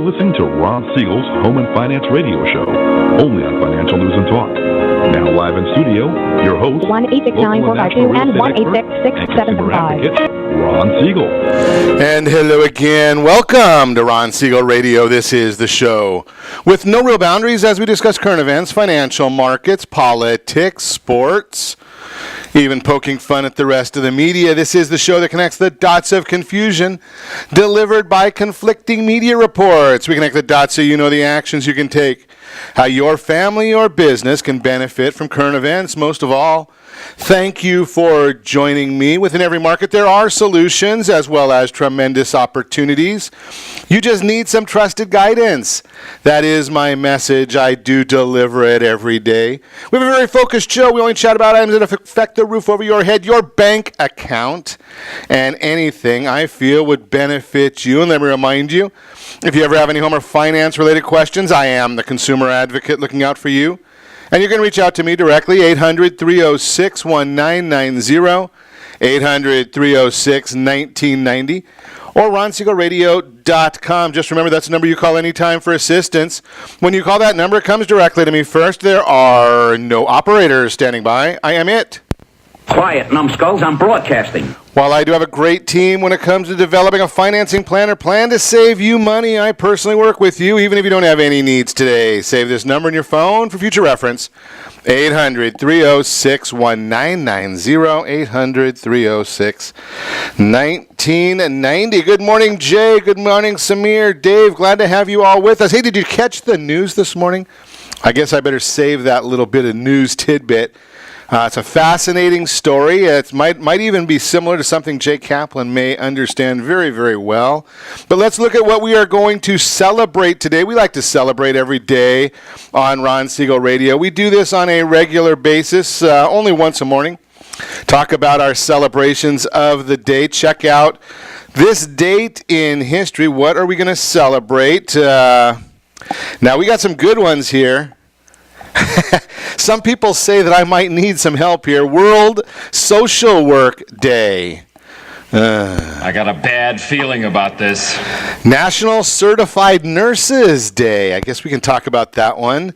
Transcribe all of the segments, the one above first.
listening to Ron Siegel's Home and Finance Radio Show, only on Financial News and Talk. Now live in studio, your host, 1-866-9452 and 1-866-775. Ron Siegel. And hello again. Welcome to Ron Siegel Radio. This is the show with no real boundaries as we discuss current events, financial markets, politics, sports, even poking fun at the rest of the media. This is the show that connects the dots of confusion delivered by conflicting media reports. We connect the dots so you know the actions you can take, how your family or business can benefit from current events. Most of all, thank you for joining me. Within every market, there are solutions as well as tremendous opportunities. You just need some trusted guidance. That is my message. I do deliver it every day. We have a very focused show. We only chat about items that affect the roof over your head, your bank account, and anything I feel would benefit you. And let me remind you, if you ever have any home or finance-related questions, I am the consumer advocate looking out for you. And you can reach out to me directly, 800-306-1990, 800-306-1990, or RonSiegelRadio.com. Just remember, that's the number you call anytime for assistance. When you call that number, it comes directly to me first. There are no operators standing by. I am it. Quiet, numbskulls. I'm broadcasting. While I do have a great team when it comes to developing a financing plan or plan to save you money, I personally work with you, even if you don't have any needs today. Save this number in your phone for future reference, 800-306-1990, 800-306-1990. Good morning, Jay. Good morning, Samir. Dave, glad to have you all with us. Hey, did you catch the news this morning? I guess I better save that little bit of news tidbit. It's a fascinating story. It might even be similar to something Jay Kaplan may understand very, very well. But let's look at what we are going to celebrate today. We like to celebrate every day on Ron Siegel Radio. We do this on a regular basis, only once a morning. Talk about our celebrations of the day. Check out this date in history. What are we going to celebrate? Now, we got some good ones here. Some people say that I might need some help here. World Social Work Day. I got a bad feeling about this. National Certified Nurses Day. I guess we can talk about that one.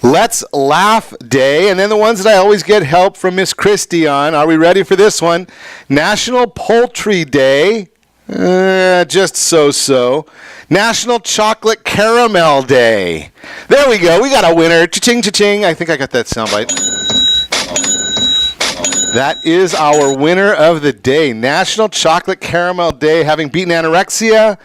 Let's Laugh Day. And then the ones that I always get help from Miss Christie on. Are we ready for this one? National Poultry Day. Just so-so. National Chocolate Caramel Day. There we go. We got a winner. Cha-ching, cha-ching. I think I got that soundbite. That is our winner of the day. National Chocolate Caramel Day. Having beaten anorexia,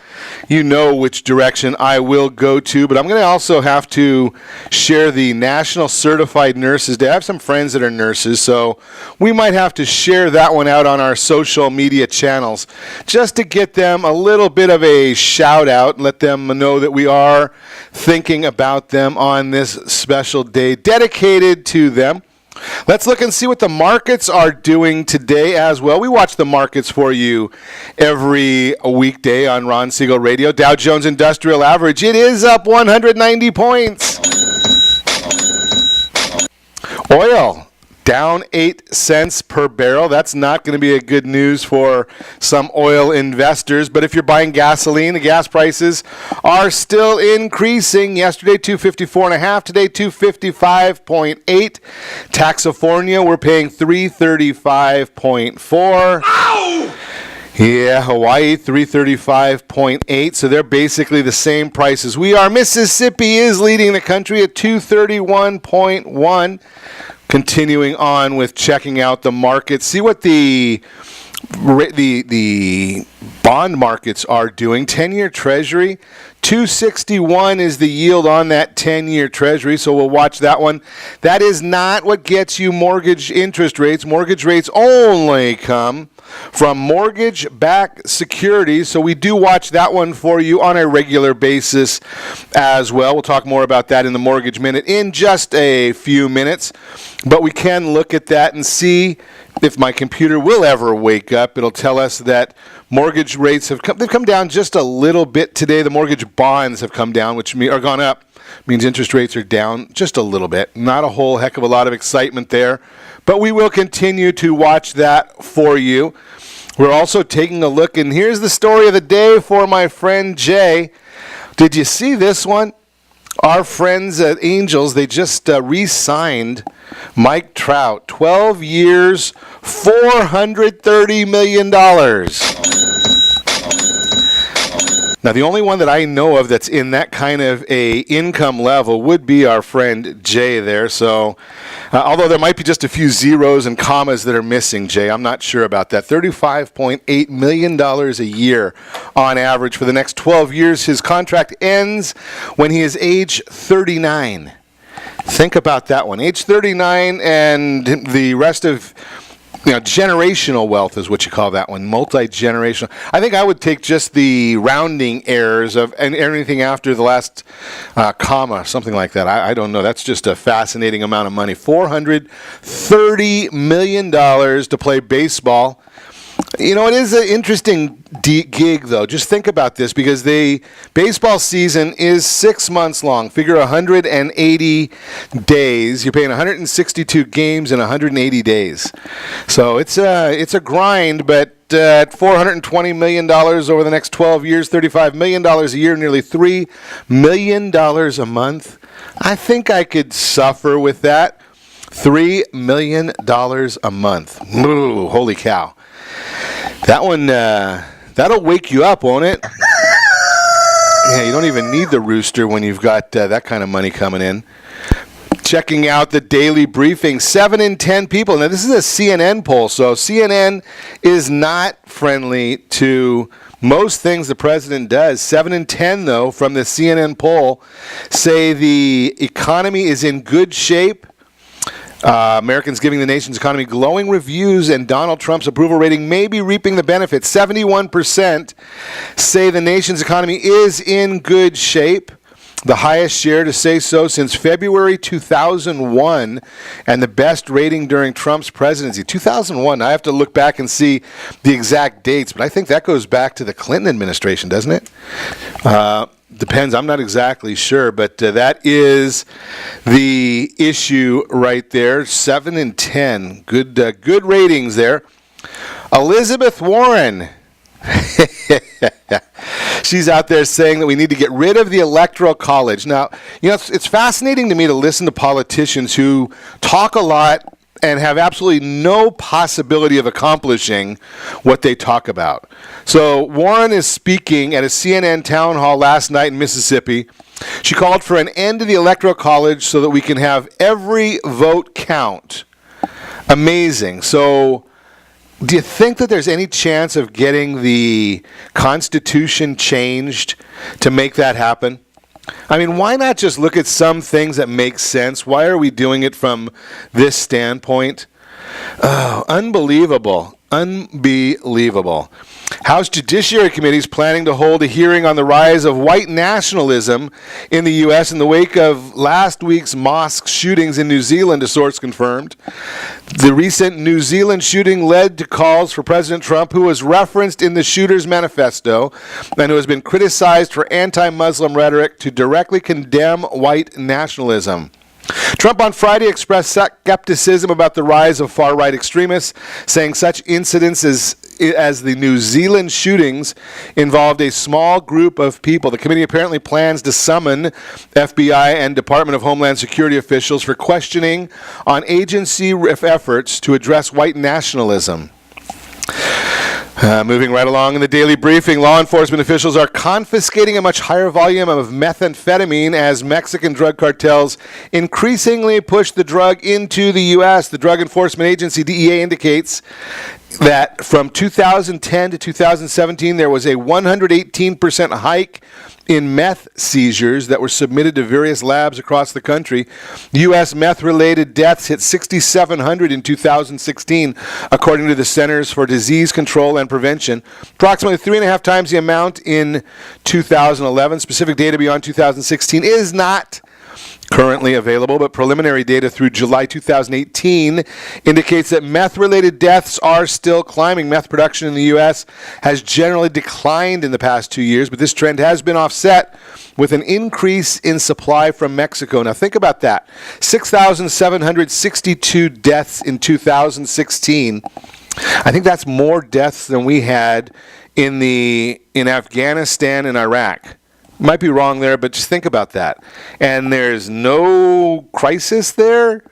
you know which direction I will go to. But I'm going to also have to share the National Certified Nurses Day. I have some friends that are nurses, so we might have to share that one out on our social media channels just to get them a little bit of a shout out and let them know that we are thinking about them on this special day dedicated to them. Let's look and see what the markets are doing today as well. We watch the markets for you every weekday on Ron Siegel Radio. Dow Jones Industrial Average, it is up 190 points. Oil down 8 cents per barrel. That's not going to be a good news for some oil investors. But if you're buying gasoline, the gas prices are still increasing. Yesterday, $2.54.5. Today, $2.55.8. Taxofornia, we're paying $3.35.4. Ow! Yeah, Hawaii, $3.35.8. So they're basically the same price as we are. Mississippi is leading the country at $2.31.1. Continuing on with checking out the markets, see what the bond markets are doing. 10-year Treasury, 261 is the yield on that 10-year Treasury, so we'll watch that one. That is not what gets you mortgage interest rates. Mortgage rates only come from mortgage-backed securities, so we do watch that one for you on a regular basis as well. We'll talk more about that in the Mortgage Minute in just a few minutes, but we can look at that and see if my computer will ever wake up. It'll tell us that mortgage rates have come down just a little bit today. The mortgage bonds have come down, which are gone up. Means interest rates are down just a little bit. Not a whole heck of a lot of excitement there, but we will continue to watch that for you. We're also taking a look, and here's the story of the day for my friend Jay. Did you see this one? Our friends at Angels, they just re-signed Mike Trout. 12 years, $430 million. Now, the only one that I know of that's in that kind of a income level would be our friend Jay there. So, although there might be just a few zeros and commas that are missing, Jay, I'm not sure about that. $35.8 million a year on average for the next 12 years. His contract ends when he is age 39. Think about that one. Age 39, and the rest of... generational wealth is what you call that one, multi-generational. I think I would take just the rounding errors of and anything after the last comma, something like that. I don't know. That's just a fascinating amount of money. $430 million to play baseball. It is an interesting gig, though. Just think about this, because the baseball season is 6 months long. Figure 180 days. You're playing 162 games in 180 days. So it's a grind, but at $420 million over the next 12 years, $35 million a year, nearly $3 million a month. I think I could suffer with that. $3 million a month. Ooh, holy cow. That one, that'll wake you up, won't it? Yeah, you don't even need the rooster when you've got that kind of money coming in. Checking out the daily briefing, 7 in 10 people. Now, this is a CNN poll, so CNN is not friendly to most things the president does. 7 in 10, though, from the CNN poll say the economy is in good shape. Americans giving the nation's economy glowing reviews, and Donald Trump's approval rating may be reaping the benefits. 71% say the nation's economy is in good shape, the highest share to say so since February 2001, and the best rating during Trump's presidency. 2001, I have to look back and see the exact dates, but I think that goes back to the Clinton administration, doesn't it? Depends. I'm not exactly sure, but that is the issue right there. 7 in 10. Good ratings there. Elizabeth Warren. She's out there saying that we need to get rid of the Electoral College. Now, it's fascinating to me to listen to politicians who talk a lot and have absolutely no possibility of accomplishing what they talk about. So Warren is speaking at a CNN town hall last night in Mississippi. She called for an end to the Electoral College so that we can have every vote count. Amazing. So do you think that there's any chance of getting the Constitution changed to make that happen? I mean, why not just look at some things that make sense? Why are we doing it from this standpoint? Oh, unbelievable. Unbelievable. House Judiciary Committee is planning to hold a hearing on the rise of white nationalism in the U.S. in the wake of last week's mosque shootings in New Zealand, a source confirmed. The recent New Zealand shooting led to calls for President Trump, who was referenced in the shooter's manifesto and who has been criticized for anti-Muslim rhetoric, to directly condemn white nationalism. Trump on Friday expressed skepticism about the rise of far-right extremists, saying such incidents as the New Zealand shootings involved a small group of people. The committee apparently plans to summon FBI and Department of Homeland Security officials for questioning on agency efforts to address white nationalism. Moving right along in the daily briefing, law enforcement officials are confiscating a much higher volume of methamphetamine as Mexican drug cartels increasingly push the drug into the U.S. The Drug Enforcement Agency, DEA, indicates that from 2010 to 2017, there was a 118% hike in meth seizures that were submitted to various labs across the country. U.S. meth-related deaths hit 6,700 in 2016, according to the Centers for Disease Control and Prevention. Approximately 3.5 times the amount in 2011. Specific data beyond 2016 is not currently available, but preliminary data through July 2018 indicates that meth-related deaths are still climbing. Meth production in the U.S. has generally declined in the past 2 years, but this trend has been offset with an increase in supply from Mexico. Now think about that. 6,762 deaths in 2016. I think that's more deaths than we had in Afghanistan and Iraq Might be wrong there, but just think about that. And there's no crisis there?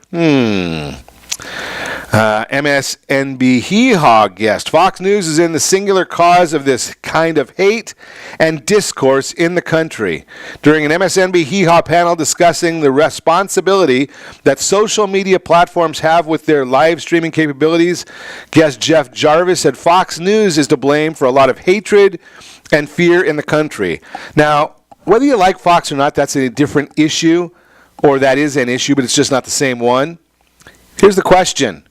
MSNB Hee-Haw guest. Fox News is in the singular cause of this kind of hate and discourse in the country. During an MSNB Hee-Haw panel discussing the responsibility that social media platforms have with their live streaming capabilities, guest Jeff Jarvis said Fox News is to blame for a lot of hatred and fear in the country. Now, whether you like Fox or not, that's a different issue, or that is an issue, but it's just not the same one. Here's the question.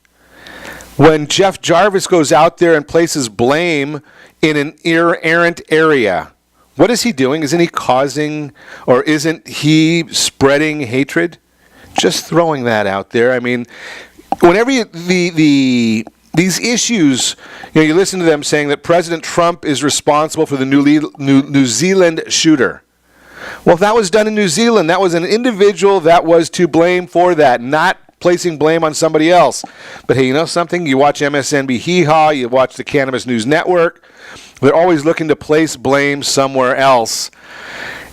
When Jeff Jarvis goes out there and places blame in an errant area, what is he doing? Isn't he causing, or isn't he spreading hatred? Just throwing that out there. I mean, whenever these issues, you listen to them saying that President Trump is responsible for the New Zealand shooter. Well, if that was done in New Zealand, that was an individual that was to blame for that, not placing blame on somebody else. But hey, you know something? You watch MSNB Hee-Haw, you watch the Cannabis News Network. They're always looking to place blame somewhere else.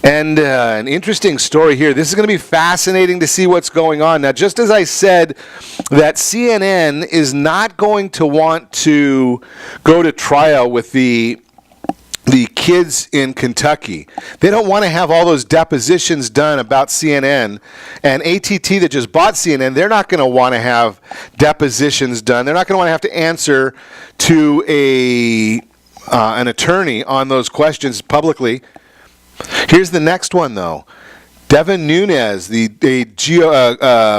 And an interesting story here. This is going to be fascinating to see what's going on. Now, just as I said that CNN is not going to want to go to trial with the kids in Kentucky. They don't want to have all those depositions done about CNN. And AT&T that just bought CNN, they're not going to want to have depositions done. They're not going to want to have to answer to an attorney on those questions publicly. Here's the next one, though. Devin Nunes, the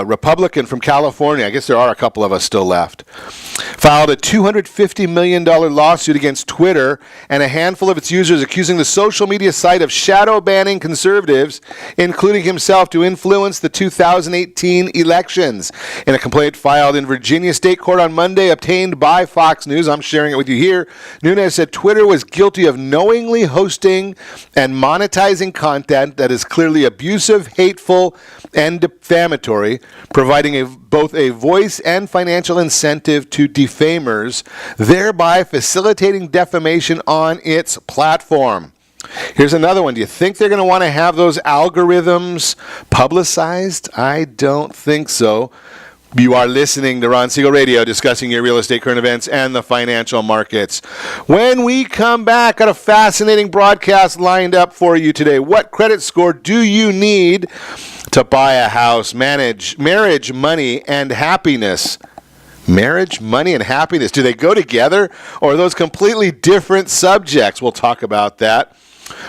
Republican from California, I guess there are a couple of us still left, filed a $250 million lawsuit against Twitter and a handful of its users, accusing the social media site of shadow banning conservatives, including himself, to influence the 2018 elections. In a complaint filed in Virginia State Court on Monday, obtained by Fox News, I'm sharing it with you here, Nunes said Twitter was guilty of knowingly hosting and monetizing content that is clearly abusive, hateful, and defamatory, providing both a voice and financial incentive to defamers, thereby facilitating defamation on its platform. Here's another one. Do you think they're going to want to have those algorithms publicized? I don't think so. You are listening to Ron Siegel Radio, discussing your real estate current events and the financial markets. When we come back, got a fascinating broadcast lined up for you today. What credit score do you need to buy a house? Marriage, money, and happiness. Marriage, money, and happiness. Do they go together, or are those completely different subjects? We'll talk about that.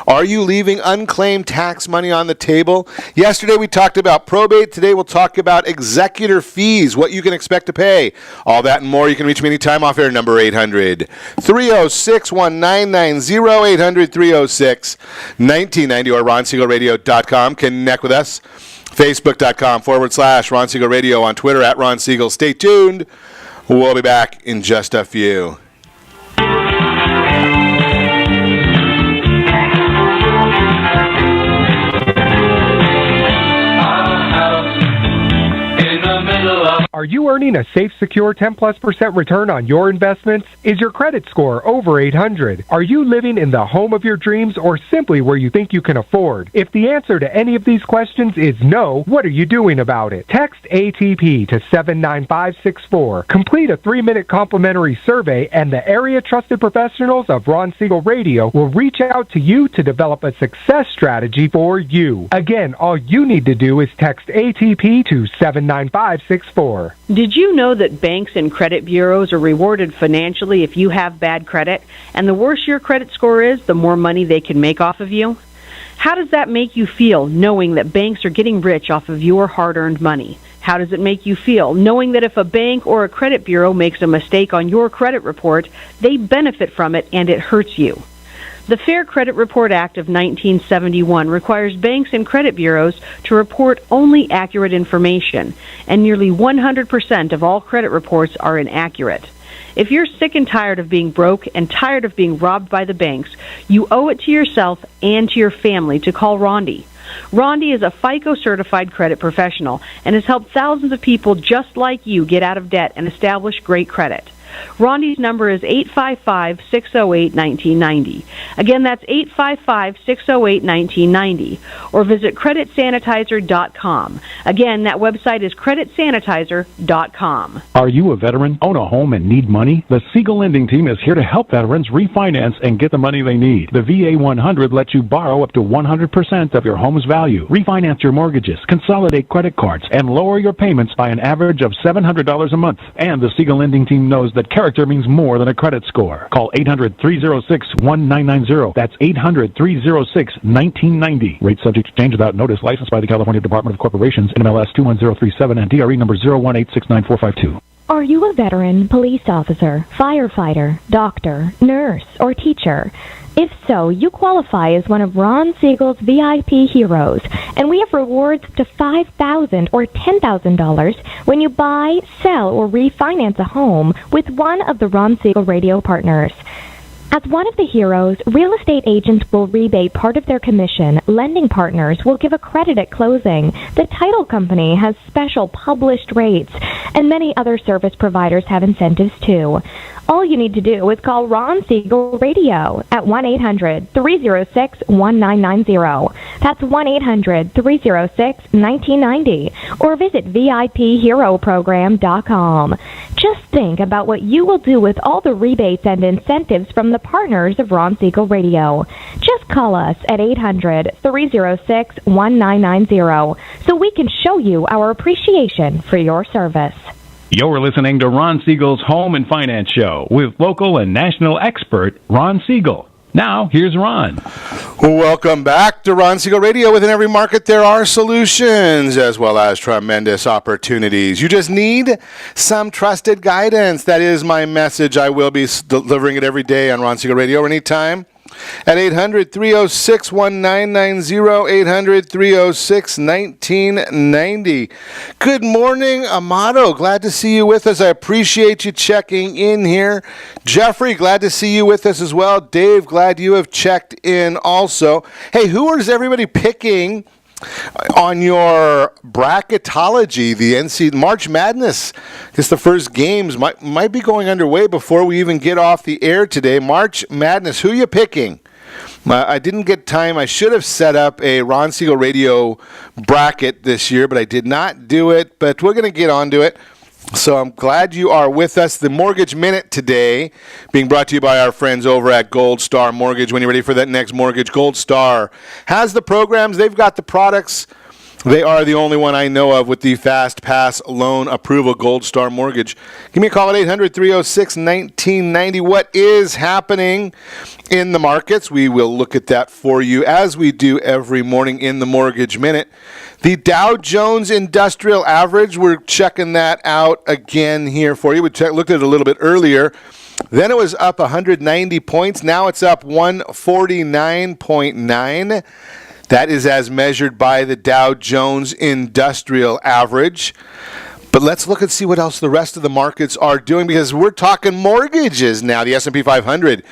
Are you leaving unclaimed tax money on the table? Yesterday we talked about probate. Today we'll talk about executor fees, what you can expect to pay. All that and more. You can reach me anytime off air, number 800-306-1990, 800-306-1990, or RonSiegelRadio.com. Connect with us. Facebook.com/Ron Siegel Radio, on Twitter @Ron Siegel. Stay tuned. We'll be back in just a few. Are you earning a safe, secure 10+% return on your investments? Is your credit score over 800? Are you living in the home of your dreams, or simply where you think you can afford? If the answer to any of these questions is no, what are you doing about it? Text ATP to 79564. Complete a 3-minute complimentary survey, and the area trusted professionals of Ron Siegel Radio will reach out to you to develop a success strategy for you. Again, all you need to do is text ATP to 79564. Did you know that banks and credit bureaus are rewarded financially if you have bad credit? And the worse your credit score is, the more money they can make off of you? How does that make you feel, knowing that banks are getting rich off of your hard-earned money? How does it make you feel, knowing that if a bank or a credit bureau makes a mistake on your credit report, they benefit from it and it hurts you? The Fair Credit Report Act of 1971 requires banks and credit bureaus to report only accurate information, and nearly 100% of all credit reports are inaccurate. If you're sick and tired of being broke and tired of being robbed by the banks, you owe it to yourself and to your family to call Rondi. Rondi is a FICO-certified credit professional and has helped thousands of people just like you get out of debt and establish great credit. Rondi's number is 855-608-1990. Again, that's 855-608-1990. Or visit creditsanitizer.com. Again, that website is creditsanitizer.com. Are you a veteran, own a home, and need money? The Siegel Lending Team is here to help veterans refinance and get the money they need. The VA 100 lets you borrow up to 100% of your home's value, refinance your mortgages, consolidate credit cards, and lower your payments by an average of $700 a month. And the Siegel Lending Team knows that character means more than a credit score. Call 800-306-1990. That's 800-306-1990. Rate subject to change without notice. Licensed by the California Department of Corporations, NMLS 21037, and DRE number 018694452. Are you a veteran, police officer, firefighter, doctor, nurse, or teacher? If so, you qualify as one of Ron Siegel's VIP heroes, and we have rewards up to $5,000 or $10,000 when you buy, sell, or refinance a home with one of the Ron Siegel radio partners. As one of the heroes, real estate agents will rebate part of their commission. Lending partners will give a credit at closing. The title company has special published rates, and many other service providers have incentives too. All you need to do is call Ron Siegel Radio at 1-800-306-1990. That's 1-800-306-1990. Or visit VIPHeroProgram.com. Just think about what you will do with all the rebates and incentives from the partners of Ron Siegel Radio. Just call us at 800-306-1990 so we can show you our appreciation for your service. You're listening to Ron Siegel's Home and Finance Show with local and national expert Ron Siegel. Now, here's Ron. Welcome back to Ron Siegel Radio. Within every market, there are solutions as well as tremendous opportunities. You just need some trusted guidance. That is my message. I will be delivering it every day on Ron Siegel Radio anytime. At 800-306-1990, 800-306-1990. Good morning, Amato. Glad to see you with us. I appreciate you checking in here. Jeffrey, glad to see you with us as well. Dave, glad you have checked in also. Hey, who is everybody picking on your bracketology? The NC March Madness, I guess the first games might be going underway before we even get off the air today. March Madness, who you picking? I didn't get time. I should have set up a Ron Siegel Radio bracket this year, but I did not do it. But we're going to get onto it. So I'm glad you are with us. The Mortgage Minute today being brought to you by our friends over at Gold Star Mortgage. When you're ready for that next mortgage, Gold Star has the programs. They've got the products. They are the only one I know of with the Fast Pass Loan Approval, Gold Star Mortgage. Give me a call at 800-306-1990. What is happening in the markets? We will look at that for you as we do every morning in the Mortgage Minute. The Dow Jones Industrial Average, we're checking that out again here for you. We looked at it a little bit earlier. Then it was up 190 points. Now it's up 149.9. That is as measured by the Dow Jones Industrial Average. But let's look and see what else the rest of the markets are doing, because we're talking mortgages now. The S&P 500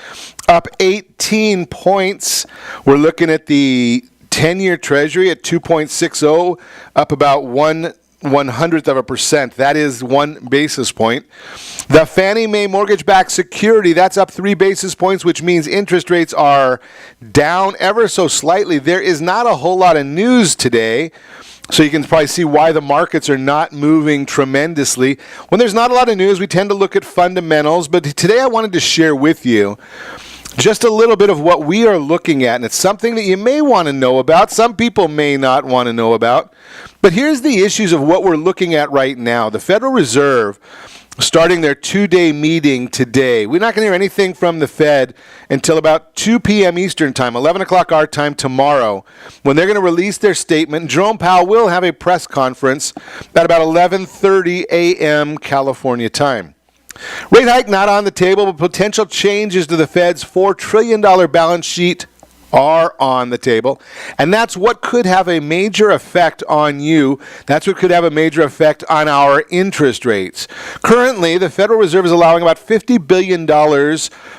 up 18 points. We're looking at the 10-year Treasury at 2.60, up about 1/100%. That is 1 basis point. The Fannie Mae mortgage-backed security, that's up 3 basis points, which means interest rates are down ever so slightly. There is not a whole lot of news today, so you can probably see why the markets are not moving tremendously. When there's not a lot of news, we tend to look at fundamentals, but today I wanted to share with you just a little bit of what we are looking at, and it's something that you may want to know about. Some people may not want to know about. But here's the issues of what we're looking at right now. The Federal Reserve starting their 2-day meeting today. We're not going to hear anything from the Fed until about 2 p.m. Eastern time, 11 o'clock our time tomorrow, when they're going to release their statement. Jerome Powell will have a press conference at about 11:30 a.m. California time. Rate hike not on the table, but potential changes to the Fed's $4 trillion balance sheet are on the table. And that's what could have a major effect on you. That's what could have a major effect on our interest rates. Currently, the Federal Reserve is allowing about $50 billion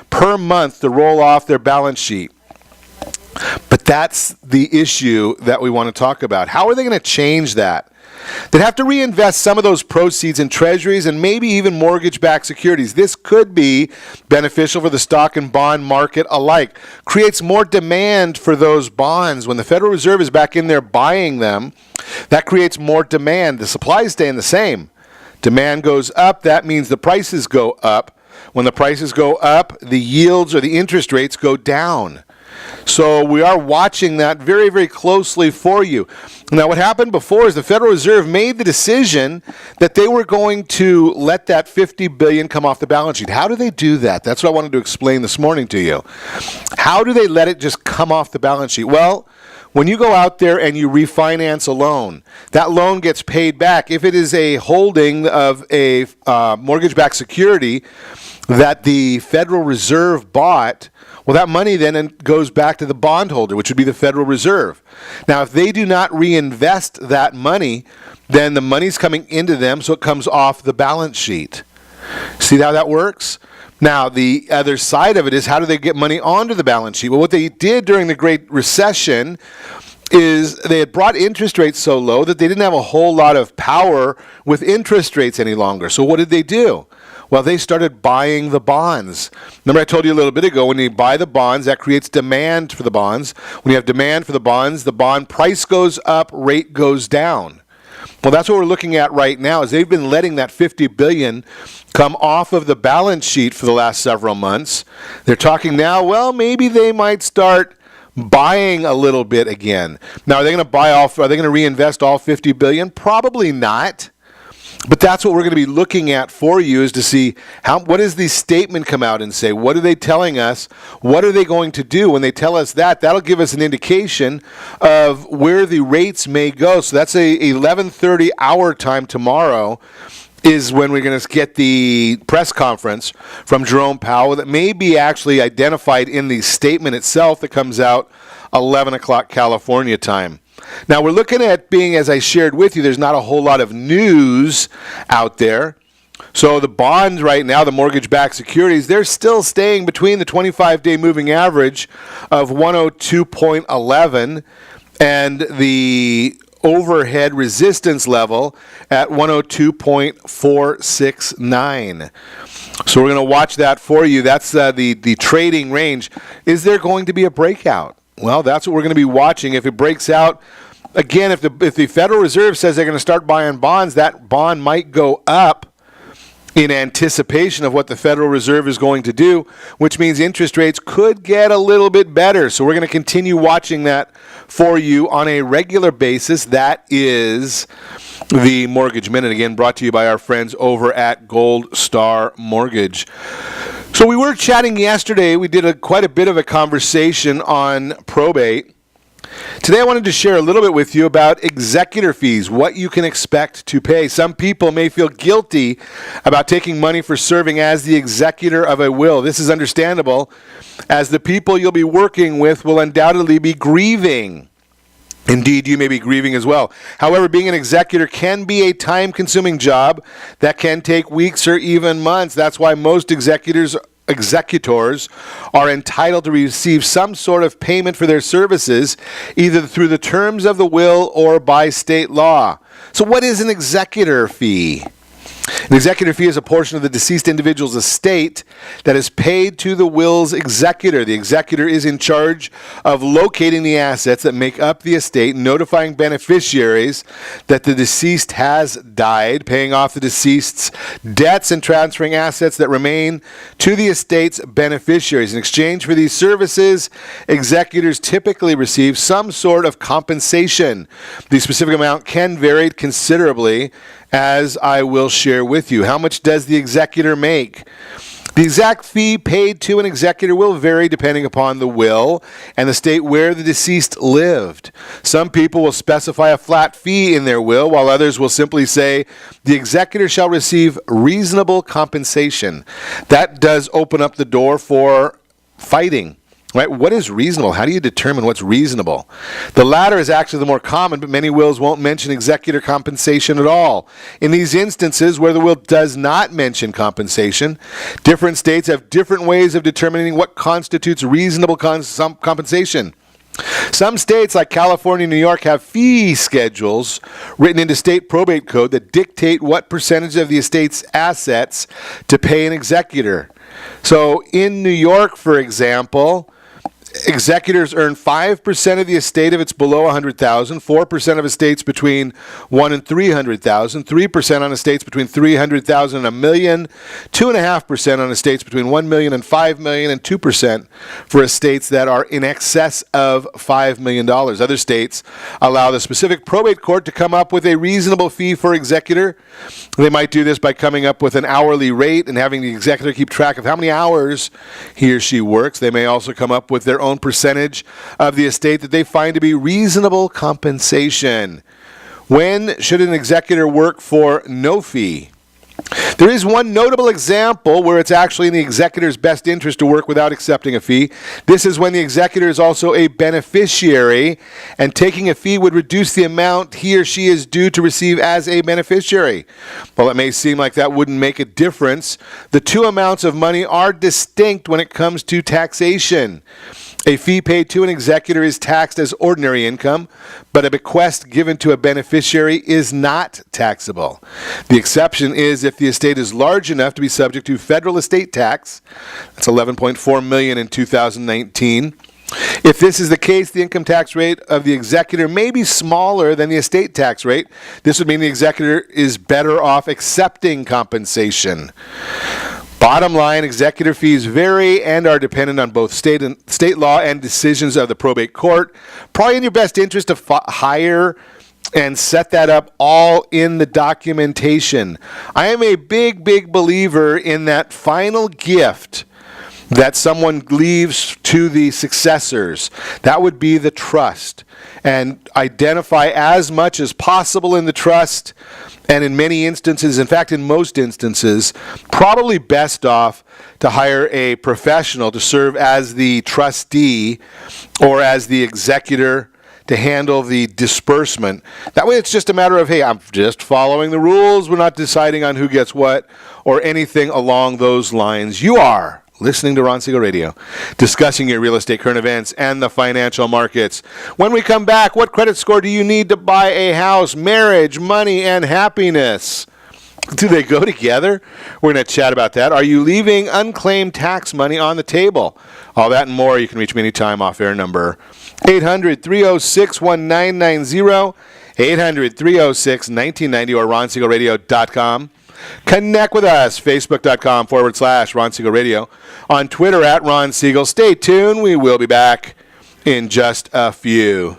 per month to roll off their balance sheet. But that's the issue that we want to talk about. How are they going to change that? They'd have to reinvest some of those proceeds in treasuries and maybe even mortgage-backed securities. This could be beneficial for the stock and bond market alike. Creates more demand for those bonds. When the Federal Reserve is back in there buying them, that creates more demand. The supply is staying the same. Demand goes up, that means the prices go up. When the prices go up, the yields or the interest rates go down. So we are watching that very, very closely for you. Now, what happened before is the Federal Reserve made the decision that they were going to let that $50 billion come off the balance sheet. How do they do that? That's what I wanted to explain this morning to you. How do they let it just come off the balance sheet? Well, when you go out there and you refinance a loan, that loan gets paid back. If it is a holding of a mortgage-backed security that the Federal Reserve bought, well, that money then goes back to the bondholder, which would be the Federal Reserve. Now, if they do not reinvest that money, then the money's coming into them, so it comes off the balance sheet. See how that works? Now, the other side of it is, how do they get money onto the balance sheet? Well, what they did during the Great Recession is they had brought interest rates so low that they didn't have a whole lot of power with interest rates any longer. So what did they do? Well, they started buying the bonds. Remember I told you a little bit ago, when you buy the bonds, that creates demand for the bonds. When you have demand for the bonds, the bond price goes up, rate goes down. Well, that's what we're looking at right now, is they've been letting that $50 billion come off of the balance sheet for the last several months. They're talking now, well, maybe they might start buying a little bit again. Now, are they going to reinvest all $50 billion? Probably not. But that's what we're going to be looking at for you, is to see what does the statement come out and say? What are they telling us? What are they going to do? When they tell us that, that'll give us an indication of where the rates may go. So that's a 11:30 our time tomorrow is when we're going to get the press conference from Jerome Powell that may be actually identified in the statement itself that comes out 11 o'clock California time. Now, we're looking at being, as I shared with you, there's not a whole lot of news out there. So the bonds right now, the mortgage-backed securities, they're still staying between the 25-day moving average of 102.11 and the overhead resistance level at 102.469. So we're going to watch that for you. That's the trading range. Is there going to be a breakout? Well, that's what we're going to be watching. If it breaks out, again, if the Federal Reserve says they're going to start buying bonds, that bond might go up in anticipation of what the Federal Reserve is going to do, which means interest rates could get a little bit better. So we're going to continue watching that for you on a regular basis. That is the Mortgage Minute, again, brought to you by our friends over at Gold Star Mortgage. So we were chatting yesterday. We did quite a bit of a conversation on probate. Today I wanted to share a little bit with you about executor fees, what you can expect to pay. Some people may feel guilty about taking money for serving as the executor of a will. This is understandable, as the people you'll be working with will undoubtedly be grieving. Indeed, you may be grieving as well. However, being an executor can be a time-consuming job that can take weeks or even months. That's why most executors are entitled to receive some sort of payment for their services, either through the terms of the will or by state law. So what is an executor fee? An executor fee is a portion of the deceased individual's estate that is paid to the will's executor. The executor is in charge of locating the assets that make up the estate, notifying beneficiaries that the deceased has died, paying off the deceased's debts, and transferring assets that remain to the estate's beneficiaries. In exchange for these services, executors typically receive some sort of compensation. The specific amount can vary considerably, as I will share with you. How much does the executor make? The exact fee paid to an executor will vary depending upon the will and the state where the deceased lived. Some people will specify a flat fee in their will, while others will simply say the executor shall receive reasonable compensation. That does open up the door for fighting. Right? What is reasonable? How do you determine what's reasonable? The latter is actually the more common, but many wills won't mention executor compensation at all. In these instances where the will does not mention compensation, different states have different ways of determining what constitutes reasonable compensation. Some states like California and New York have fee schedules written into state probate code that dictate what percentage of the estate's assets to pay an executor. So in New York, for example, executors earn 5% of the estate if it's below $100,000, 4% of estates between $1 and $300,000, 3% on estates between $300,000 and $1 million, 2.5% on estates between $1 million and $5 million, and 2% for estates that are in excess of $5 million. Other states allow the specific probate court to come up with a reasonable fee for executor. They might do this by coming up with an hourly rate and having the executor keep track of how many hours he or she works. They may also come up with their own percentage of the estate that they find to be reasonable compensation. When should an executor work for no fee? There is one notable example where it's actually in the executor's best interest to work without accepting a fee. This is when the executor is also a beneficiary, and taking a fee would reduce the amount he or she is due to receive as a beneficiary. While it may seem like that wouldn't make a difference, the two amounts of money are distinct when it comes to taxation. A fee paid to an executor is taxed as ordinary income, but a bequest given to a beneficiary is not taxable. The exception is if the estate is large enough to be subject to federal estate tax. That's $11.4 million in 2019. If this is the case, the income tax rate of the executor may be smaller than the estate tax rate. This would mean the executor is better off accepting compensation. Bottom line, executor fees vary and are dependent on both state law and decisions of the probate court. Probably in your best interest to hire and set that up all in the documentation. I am a big believer in that final gift that someone leaves to the successors. That would be the trust. And identify as much as possible in the trust. And in many instances, in fact, in most instances, probably best off to hire a professional to serve as the trustee or as the executor to handle the disbursement. That way it's just a matter of, hey, I'm just following the rules. We're not deciding on who gets what or anything along those lines. You are listening to Ron Siegel Radio, discussing your real estate current events and the financial markets. When we come back, what credit score do you need to buy a house? Marriage, money, and happiness. Do they go together? We're going to chat about that. Are you leaving unclaimed tax money on the table? All that and more. You can reach me anytime. Off-air number 800-306-1990, 800-306-1990, or ronsiegelradio.com. Connect with us, facebook.com/Ron Siegel Radio, on Twitter @Ron Siegel. Stay tuned. We will be back in just a few.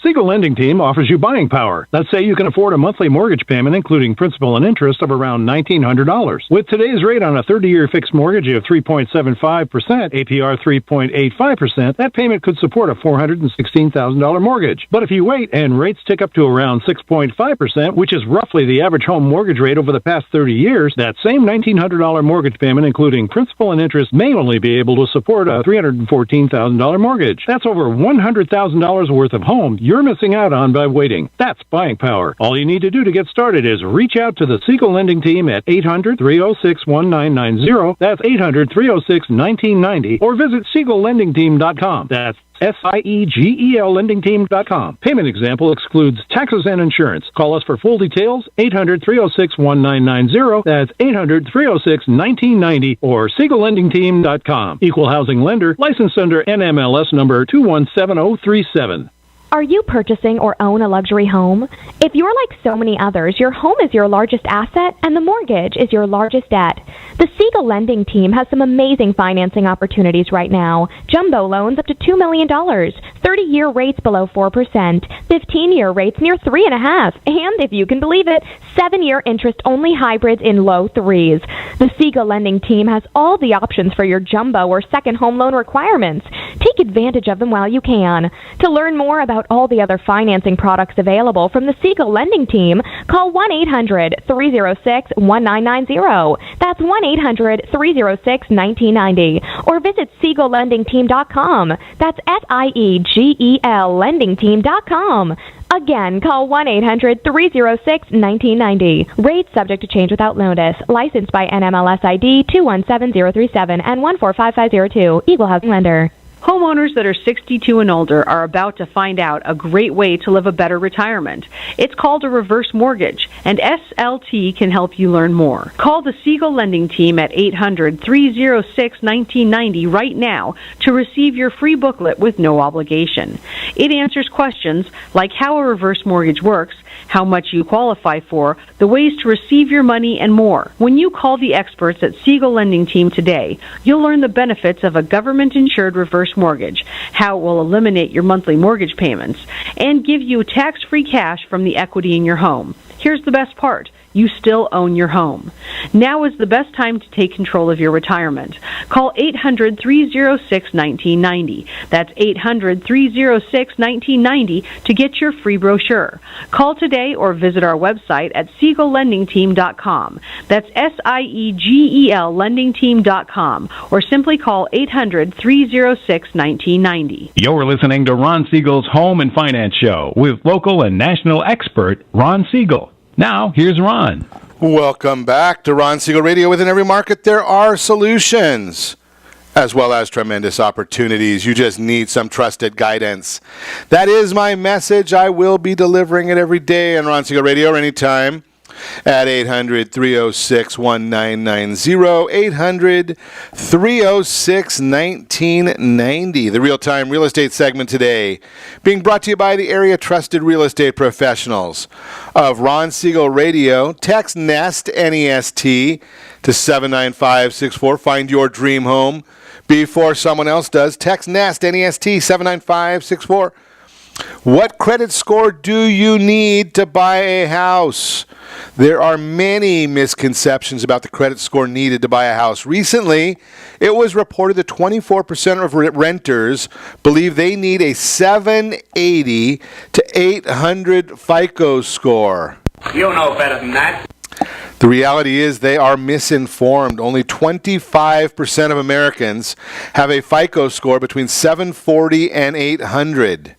Siegel Lending Team offers you buying power. Let's say you can afford a monthly mortgage payment, including principal and interest, of around $1,900. With today's rate on a 30-year fixed mortgage of 3.75%, APR 3.85%, that payment could support a $416,000 mortgage. But if you wait and rates tick up to around 6.5%, which is roughly the average home mortgage rate over the past 30 years, that same $1,900 mortgage payment, including principal and interest, may only be able to support a $314,000 mortgage. That's over $100,000 worth of home you're missing out on by waiting. That's buying power. All you need to do to get started is reach out to the Siegel Lending Team at 800-306-1990. That's 800-306-1990. Or visit SiegelLendingTeam.com. That's SIEGEL LendingTeam.com. Payment example excludes taxes and insurance. Call us for full details, 800-306-1990. That's 800-306-1990 or SiegelLendingTeam.com. Equal housing lender, licensed under NMLS number 217037. Are you purchasing or own a luxury home? If you're like so many others, your home is your largest asset and the mortgage is your largest debt. The Siegel Lending Team has some amazing financing opportunities right now. Jumbo loans up to $2 million, 30-year rates below 4%, 15-year rates near 3.5%, and if you can believe it, 7-year interest-only hybrids in low 3s. The Siegel Lending Team has all the options for your jumbo or second home loan requirements. Take advantage of them while you can. To learn more about all the other financing products available from the Siegel Lending Team, call 1-800-306-1990. That's 1-800-306-1990. Or visit SiegelLendingTeam.com. That's SIEGEL LendingTeam.com. Again, call 1-800-306-1990. Rates subject to change without notice. Licensed by NMLS ID 217037 and 145502. Equal housing lender. Homeowners that are 62 and older are about to find out a great way to live a better retirement. It's called a reverse mortgage, and SLT can help you learn more. Call the Siegel Lending Team at 800-306-1990 right now to receive your free booklet with no obligation. It answers questions like how a reverse mortgage works, how much you qualify for, the ways to receive your money, and more. When you call the experts at Siegel Lending Team today, you'll learn the benefits of a government-insured reverse mortgage, how it will eliminate your monthly mortgage payments, and give you tax-free cash from the equity in your home. Here's the best part. You still own your home. Now is the best time to take control of your retirement. Call 800-306-1990. That's 800-306-1990 to get your free brochure. Call today or visit our website at SiegelLendingTeam.com. That's SIEGEL LendingTeam.com, or simply call 800-306-1990. You're listening to Ron Siegel's Home and Finance Show with local and national expert Ron Siegel. Now, here's Ron. Welcome back to Ron Siegel Radio. Within every market, there are solutions, as well as tremendous opportunities. You just need some trusted guidance. That is my message. I will be delivering it every day on Ron Siegel Radio or anytime at 800-306-1990, 800-306-1990. The real-time real estate segment today being brought to you by the area trusted real estate professionals of Ron Siegel Radio. Text NEST, N-E-S-T, to 79564. Find your dream home before someone else does. Text NEST, N-E-S-T, 79564. What credit score do you need to buy a house? There are many misconceptions about the credit score needed to buy a house. Recently, it was reported that 24% of renters believe they need a 780 to 800 FICO score. You know better than that. The reality is they are misinformed. Only 25% of Americans have a FICO score between 740 and 800.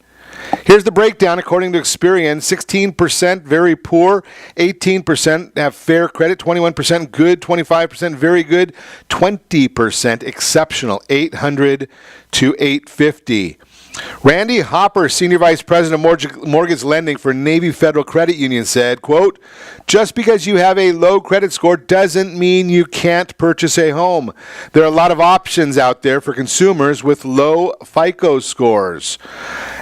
Here's the breakdown according to Experian. 16% very poor, 18% have fair credit, 21% good, 25% very good, 20% exceptional, 800 to 850. Randy Hopper, Senior Vice President of Mortgage Lending for Navy Federal Credit Union, said, quote, just because you have a low credit score doesn't mean you can't purchase a home. There are a lot of options out there for consumers with low FICO scores.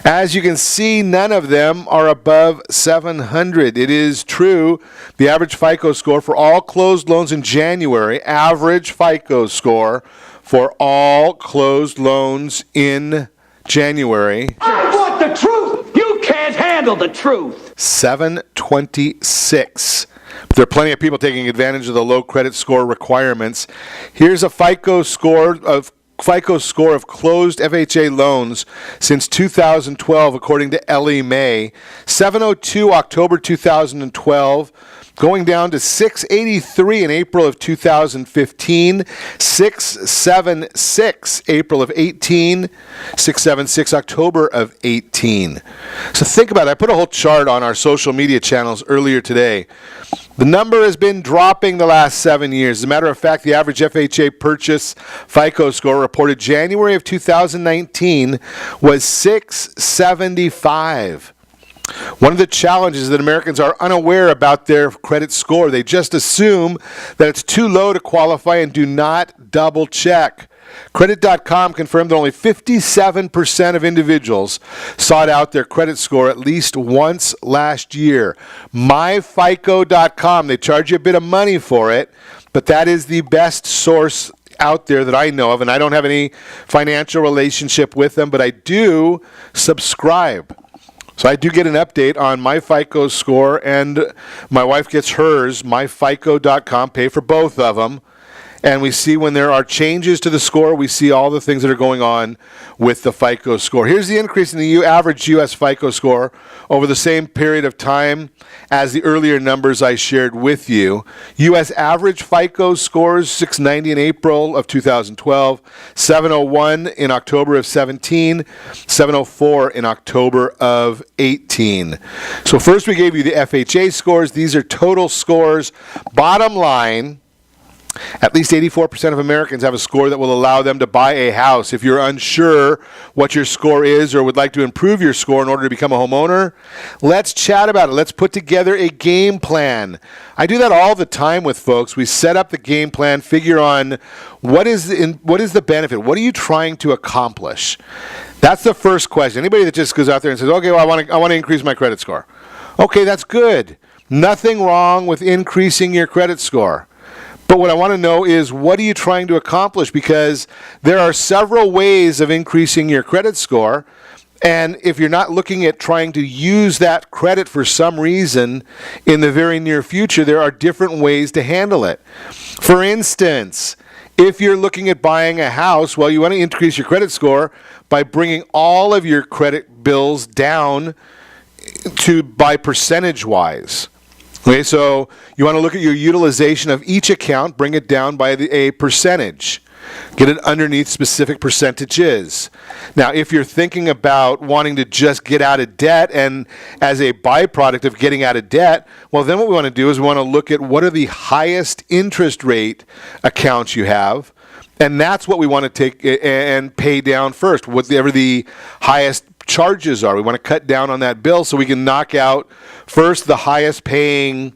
As you can see, none of them are above 700. It is true, the average FICO score for all closed loans in January, average FICO score for all closed loans in January. I want the truth. You can't handle the truth. 726. There are plenty of people taking advantage of the low credit score requirements. Here's a FICO score of closed FHA loans since 2012, according to Ellie Mae. 702 October 2012. Going down to 683 in April of 2015, 676 April of 18, 676 October of 18. So think about it. I put a whole chart on our social media channels earlier today. The number has been dropping the last 7 years. As a matter of fact, the average FHA purchase FICO score reported January of 2019 was 675. One of the challenges is that Americans are unaware about their credit score. They just assume that it's too low to qualify and do not double check. Credit.com confirmed that only 57% of individuals sought out their credit score at least once last year. MyFICO.com, they charge you a bit of money for it, but that is the best source out there that I know of, and I don't have any financial relationship with them, but I do subscribe. So I do get an update on my FICO score, and my wife gets hers, myfico.com, pay for both of them. and we see when there are changes to the score, we see all the things that are going on with the FICO score. Here's the increase in the average U.S. FICO score over the same period of time as the earlier numbers I shared with you. U.S. average FICO scores 690 in April of 2012, 701 in October of 17, 704 in October of 18. So first we gave you the FHA scores. These are total scores. Bottom line, at least 84% of Americans have a score that will allow them to buy a house. If you're unsure what your score is or would like to improve your score in order to become a homeowner, let's chat about it. Let's put together a game plan. I do that all the time with folks. We set up the game plan, figure on what is the benefit? What are you trying to accomplish? That's the first question. Anybody that just goes out there and says, okay, well, I want to increase my credit score. Okay, that's good. Nothing wrong with increasing your credit score. But what I want to know is, what are you trying to accomplish? Because there are several ways of increasing your credit score. And if you're not looking at trying to use that credit for some reason in the very near future, there are different ways to handle it. For instance, if you're looking at buying a house, well, you want to increase your credit score by bringing all of your credit bills down by percentage-wise. Okay, so you want to look at your utilization of each account, bring it down by a percentage. Get it underneath specific percentages. Now, if you're thinking about wanting to just get out of debt, and as a byproduct of getting out of debt, well, then what we want to do is we want to look at what are the highest interest rate accounts you have, and that's what we want to take and pay down first, whatever the highest charges are. We want to cut down on that bill so we can knock out first the highest paying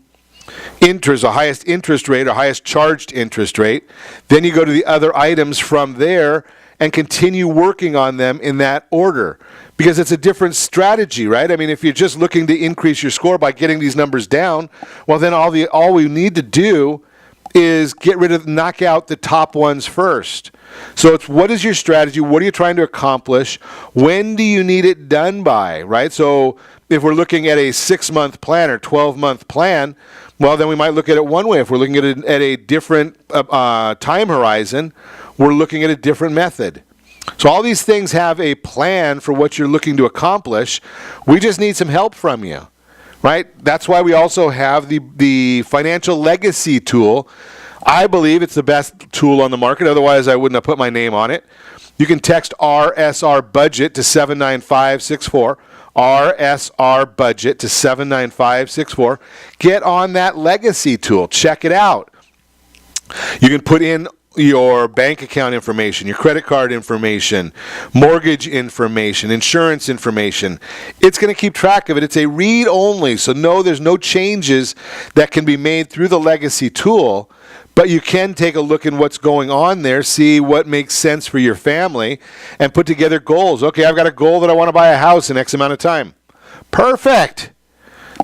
interest, the highest interest rate, or highest charged interest rate. Then you go to the other items from there and continue working on them in that order, because it's a different strategy, right? I mean, if you're just looking to increase your score by getting these numbers down, well, then all we need to do is knock out the top ones first. So it's, what is your strategy? What are you trying to accomplish? When do you need it done by, right? So if we're looking at a 6-month plan or 12-month plan, well, then we might look at it one way. If we're looking at it at a different time horizon, we're looking at a different method. So all these things have a plan for what you're looking to accomplish. We just need some help from you. Right? That's why we also have the financial legacy tool. I believe it's the best tool on the market. Otherwise, I wouldn't have put my name on it. You can text RSR budget to 79564. RSR budget to 79564. Get on that legacy tool. Check it out. You can put in your bank account information, your credit card information, mortgage information, insurance information. It's going to keep track of it. It's a read only, so no, there's no changes that can be made through the legacy tool, but you can take a look at what's going on there, see what makes sense for your family, and put together goals. Okay, I've got a goal that I want to buy a house in X amount of time. Perfect.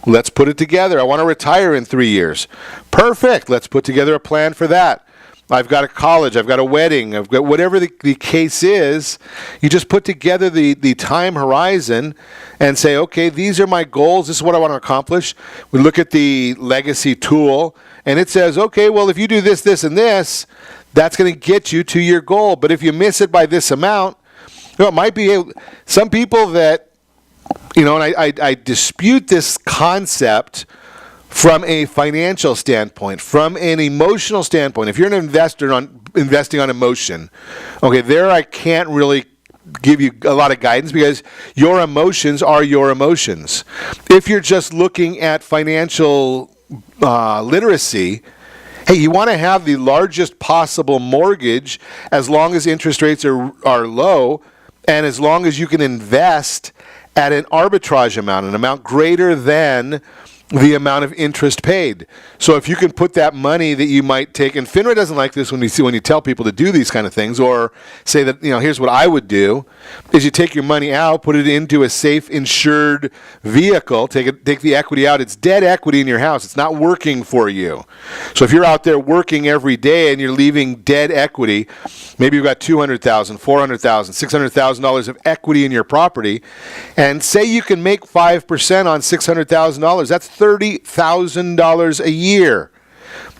Let's put it together. I want to retire in 3 years. Perfect. Let's put together a plan for that. I've got a college, I've got a wedding, I've got whatever the case is. You just put together the time horizon and say, okay, these are my goals, this is what I want to accomplish. We look at the legacy tool, and it says, okay, well, if you do this, this, and this, that's going to get you to your goal. But if you miss it by this amount, it might be some people that, and I dispute this concept from a financial standpoint, from an emotional standpoint. If you're an investor investing on emotion, okay, there I can't really give you a lot of guidance, because your emotions are your emotions. If you're just looking at financial literacy, hey, you want to have the largest possible mortgage as long as interest rates are low, and as long as you can invest at an arbitrage amount, an amount greater than the amount of interest paid. So if you can put that money that you might take, and FINRA doesn't like this when you tell people to do these kind of things, or say that, here's what I would do, is you take your money out, put it into a safe insured vehicle, take the equity out. It's dead equity in your house. It's not working for you. So if you're out there working every day and you're leaving dead equity, maybe you've got $200,000, $400,000, $600,000 of equity in your property, and say you can make 5% on $600,000, that's $30,000 a year.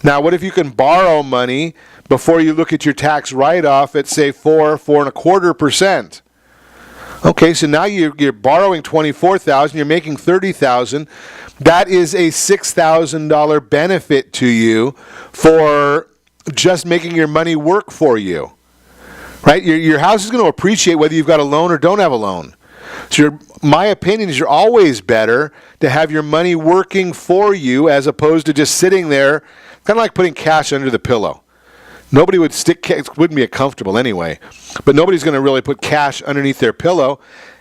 Now, what if you can borrow money before you look at your tax write-off at, say, 4.25%? Okay, so now you're borrowing $24,000, you're making $30,000. That is a $6,000 benefit to you for just making your money work for you. Right? Your house is going to appreciate whether you've got a loan or don't have a loan. So my opinion is you're always better to have your money working for you as opposed to just sitting there, kind of like putting cash under the pillow. Nobody would it wouldn't be comfortable anyway, but nobody's going to really put cash underneath their pillow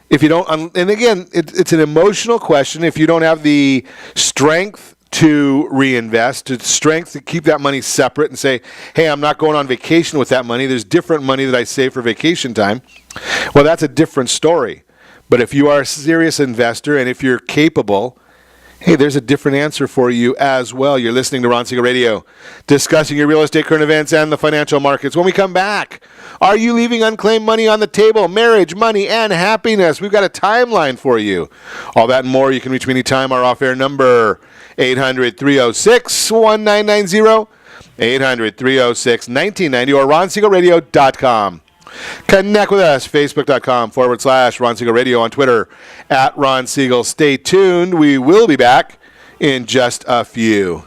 if you don't. And again, it's an emotional question. If you don't have the strength to reinvest, the strength to keep that money separate and say, hey, I'm not going on vacation with that money. There's different money that I save for vacation time. Well, that's a different story. But if you are a serious investor and if you're capable, hey, there's a different answer for you as well. You're listening to Ron Siegel Radio, discussing your real estate, current events, and the financial markets. When we come back, are you leaving unclaimed money on the table? Marriage, money, and happiness. We've got a timeline for you. All that and more. You can reach me anytime. Our off-air number, 800-306-1990, 800-306-1990, or RonSiegelRadio.com. Connect with us, Facebook.com/Ron Siegel Radio, on Twitter @Ron Siegel. Stay tuned. We will be back in just a few.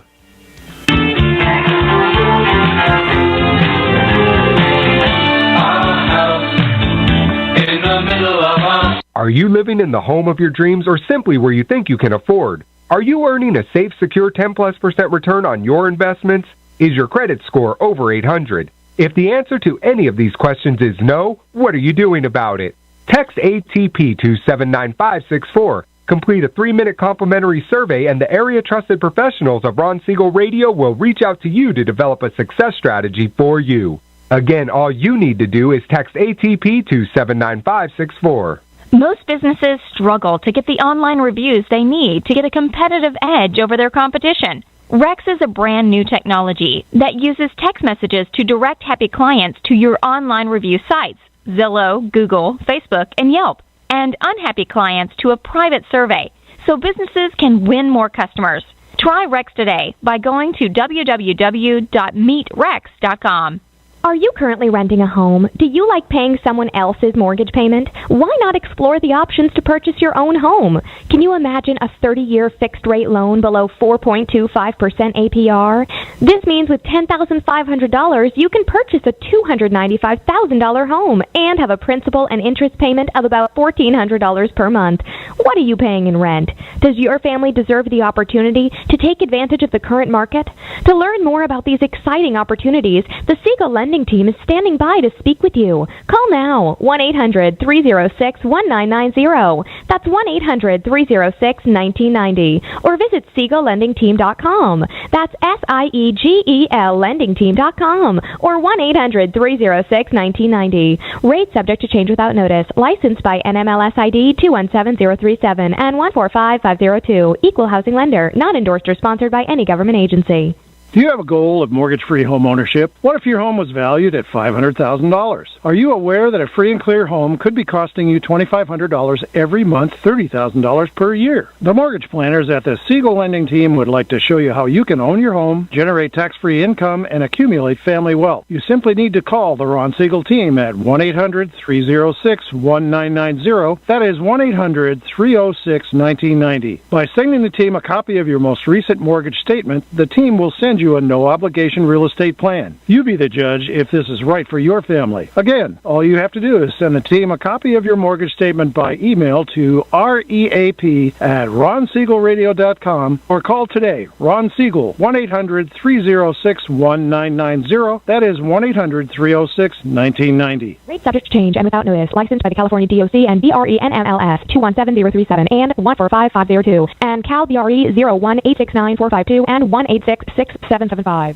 Are you living in the home of your dreams or simply where you think you can afford? Are you earning a safe, secure 10+% return on your investments? Is your credit score over 800? If the answer to any of these questions is no, what are you doing about it? Text ATP to 79564. Complete a 3-minute complimentary survey, and the area trusted professionals of Ron Siegel Radio will reach out to you to develop a success strategy for you. Again, all you need to do is text ATP to 79564. Most businesses struggle to get the online reviews they need to get a competitive edge over their competition. Rex is a brand new technology that uses text messages to direct happy clients to your online review sites, Zillow, Google, Facebook, and Yelp, and unhappy clients to a private survey, so businesses can win more customers. Try Rex today by going to www.meetrex.com. Are you currently renting a home? Do you like paying someone else's mortgage payment? Why not explore the options to purchase your own home? Can you imagine a 30-year fixed-rate loan below 4.25% APR? This means with $10,500, you can purchase a $295,000 home and have a principal and interest payment of about $1,400 per month. What are you paying in rent? Does your family deserve the opportunity to take advantage of the current market? To learn more about these exciting opportunities, the Siegel Lending Team is standing by to speak with you. Call now, 1-800-306-1990. That's 1-800-306-1990. Or visit SiegelLendingTeam.com. That's SIEGEL LendingTeam.com. Or 1-800-306-1990. Rate subject to change without notice. Licensed by NMLS ID 217037 and 145502. Equal housing lender. Not endorsed or sponsored by any government agency. Do you have a goal of mortgage-free home ownership? What if your home was valued at $500,000? Are you aware that a free and clear home could be costing you $2,500 every month, $30,000 per year? The mortgage planners at the Siegel Lending Team would like to show you how you can own your home, generate tax-free income, and accumulate family wealth. You simply need to call the Ron Siegel Team at 1-800-306-1990. That is 1-800-306-1990. By sending the team a copy of your most recent mortgage statement, the team will send you a no-obligation real estate plan. You be the judge if this is right for your family. Again, all you have to do is send the team a copy of your mortgage statement by email to reap@ronsiegelradio.com or call today. Ron Siegel, 1-800-306-1990. That is 1-800-306-1990. Rate subject to change and without notice. Licensed by the California DOC and BRENMLS 217037 and 145502 and Cal BRE 0186945 and 1866775.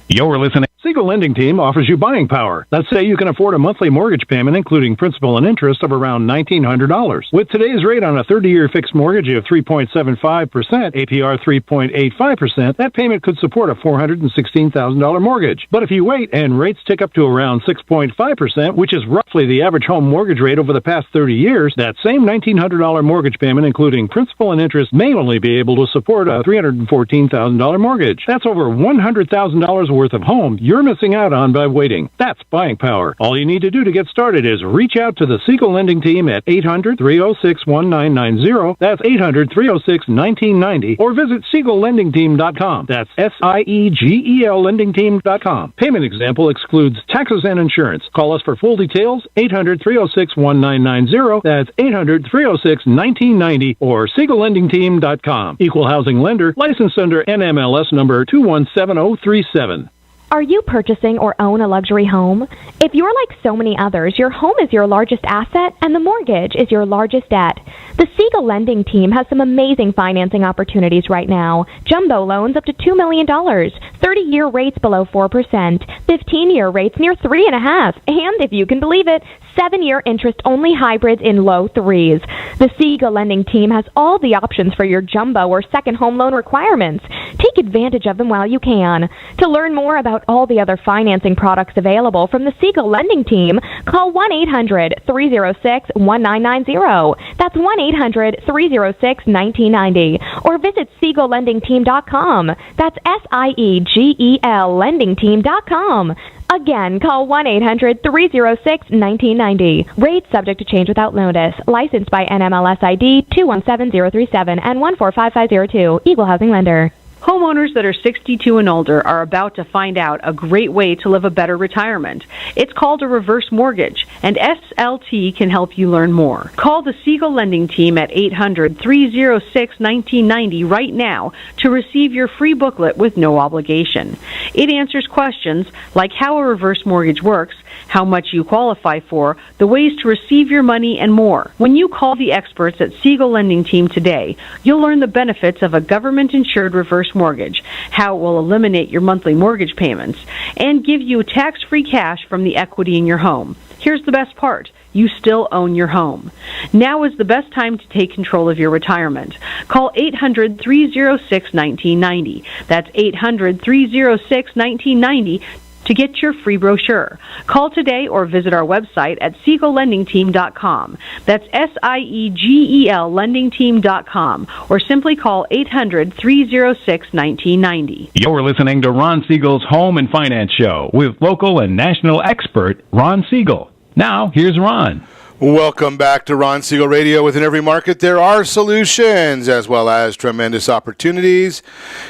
You're listening. Siegel Lending Team offers you buying power. Let's say you can afford a monthly mortgage payment, including principal and interest, of around $1,900. With today's rate on a 30-year fixed mortgage of 3.75%, APR 3.85%, that payment could support a $416,000 mortgage. But if you wait and rates tick up to around 6.5%, which is roughly the average home mortgage rate over the past 30 years, that same $1,900 mortgage payment, including principal and interest, may only be able to support a $314,000 mortgage. That's over $100,000 $100,000 worth of home you're missing out on by waiting. That's buying power. All you need to do to get started is reach out to the Siegel Lending Team at 800-306-1990. That's 800-306-1990. Or visit SiegelLendingTeam.com. That's SIEGEL LendingTeam.com. Payment example excludes taxes and insurance. Call us for full details, 800-306-1990. That's 800-306-1990 or SiegelLendingTeam.com. Equal housing lender, licensed under NMLS number 217037. Are you purchasing or own a luxury home? If you're like so many others, your home is your largest asset and the mortgage is your largest debt. The Siegel Lending Team has some amazing financing opportunities right now. Jumbo loans up to $2 million, 30-year rates below 4%, 15-year rates near 3.5%, and if you can believe it, 7-year interest-only hybrids in low 3s. The Siegel Lending Team has all the options for your jumbo or second home loan requirements. Take advantage of them while you can. To learn more about all the other financing products available from the Siegel Lending Team, call 1-800-306-1990. That's 1-800-306-1990. Or visit SiegelLendingTeam.com. That's SIEGEL LendingTeam.com. Again, call 1-800-306-1990. Rates subject to change without notice. Licensed by NMLS ID 217037 and 145502. Equal housing lender. Homeowners that are 62 and older are about to find out a great way to live a better retirement. It's called a reverse mortgage, and SLT can help you learn more. Call the Siegel Lending Team at 800-306-1990 right now to receive your free booklet with no obligation. It answers questions like how a reverse mortgage works, how much you qualify for, the ways to receive your money, and more. When you call the experts at Siegel Lending Team today, you'll learn the benefits of a government-insured reverse mortgage, how it will eliminate your monthly mortgage payments, and give you tax-free cash from the equity in your home. Here's the best part. You still own your home. Now is the best time to take control of your retirement. Call 800-306-1990. That's 800-306-1990 to get your free brochure. Call today or visit our website at SiegelLendingTeam.com. That's SIEGEL LendingTeam.com, or simply call 800-306-1990. You're listening to Ron Siegel's Home and Finance Show with local and national expert Ron Siegel. Now, here's Ron. Welcome back to Ron Siegel Radio. Within every market, there are solutions as well as tremendous opportunities.